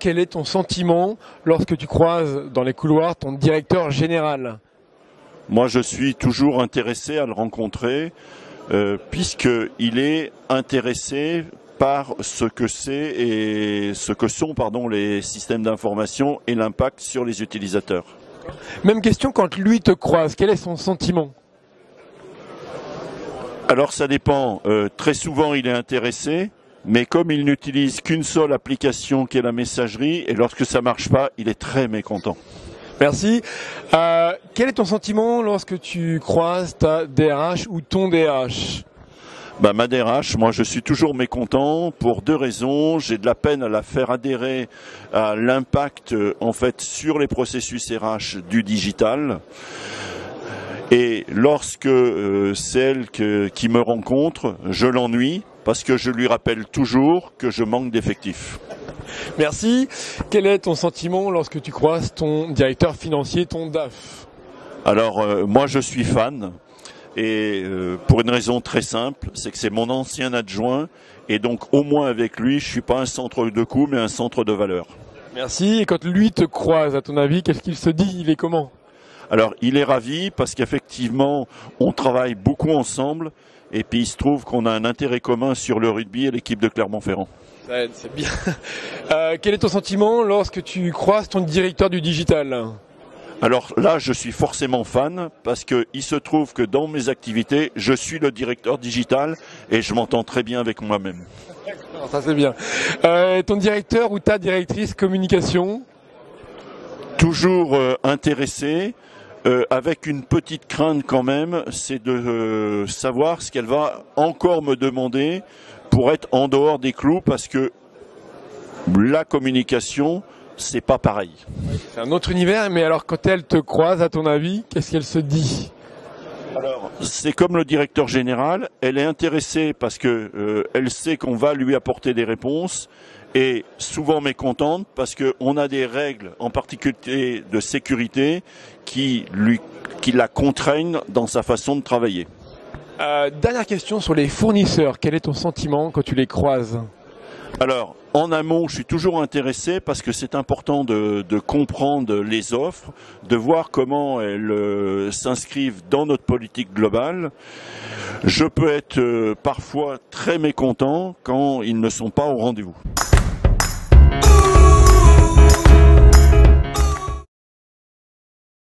quel est ton sentiment lorsque tu croises dans les couloirs ton directeur général? Moi, je suis toujours intéressé à le rencontrer, puisqu'il est intéressé par ce que c'est et ce que sont les systèmes d'information et l'impact sur les utilisateurs. Même question quand lui te croise, quel est son sentiment? Alors ça dépend, très souvent il est intéressé, mais comme il n'utilise qu'une seule application qui est la messagerie, et lorsque ça marche pas, il est très mécontent. Merci. Quel est ton sentiment lorsque tu croises ta DRH ou ton DRH? Ma DRH, moi je suis toujours mécontent pour deux raisons. J'ai de la peine à la faire adhérer à l'impact en fait sur les processus RH du digital. Et lorsque c'est elle qui me rencontre, je l'ennuie parce que je lui rappelle toujours que je manque d'effectifs. Merci. Quel est ton sentiment lorsque tu croises ton directeur financier, ton DAF? Alors moi je suis fan. Et pour une raison très simple, c'est que c'est mon ancien adjoint et donc au moins avec lui, je suis pas un centre de coût mais un centre de valeur. Merci. Et quand lui te croise, à ton avis, qu'est-ce qu'il se dit? Il est comment? Alors il est ravi parce qu'effectivement on travaille beaucoup ensemble et puis il se trouve qu'on a un intérêt commun sur le rugby et l'équipe de Clermont-Ferrand. C'est bien. Quel est ton sentiment lorsque tu croises ton directeur du digital? Alors là, je suis forcément fan parce que il se trouve que dans mes activités, je suis le directeur digital et je m'entends très bien avec moi-même. D'accord, ça c'est bien. Ton directeur ou ta directrice communication? Toujours intéressé, avec une petite crainte quand même, c'est de savoir ce qu'elle va encore me demander pour être en dehors des clous parce que la communication, c'est pas pareil. C'est un autre univers, mais alors quand elle te croise, à ton avis, qu'est-ce qu'elle se dit? Alors, c'est comme le directeur général, elle est intéressée parce que elle sait qu'on va lui apporter des réponses et souvent mécontente parce qu'on a des règles, en particulier de sécurité, qui la contraignent dans sa façon de travailler. Dernière question sur les fournisseurs. Quel est ton sentiment quand tu les croises? Alors, en amont, je suis toujours intéressé parce que c'est important de comprendre les offres, de voir comment elles s'inscrivent dans notre politique globale. Je peux être parfois très mécontent quand ils ne sont pas au rendez-vous.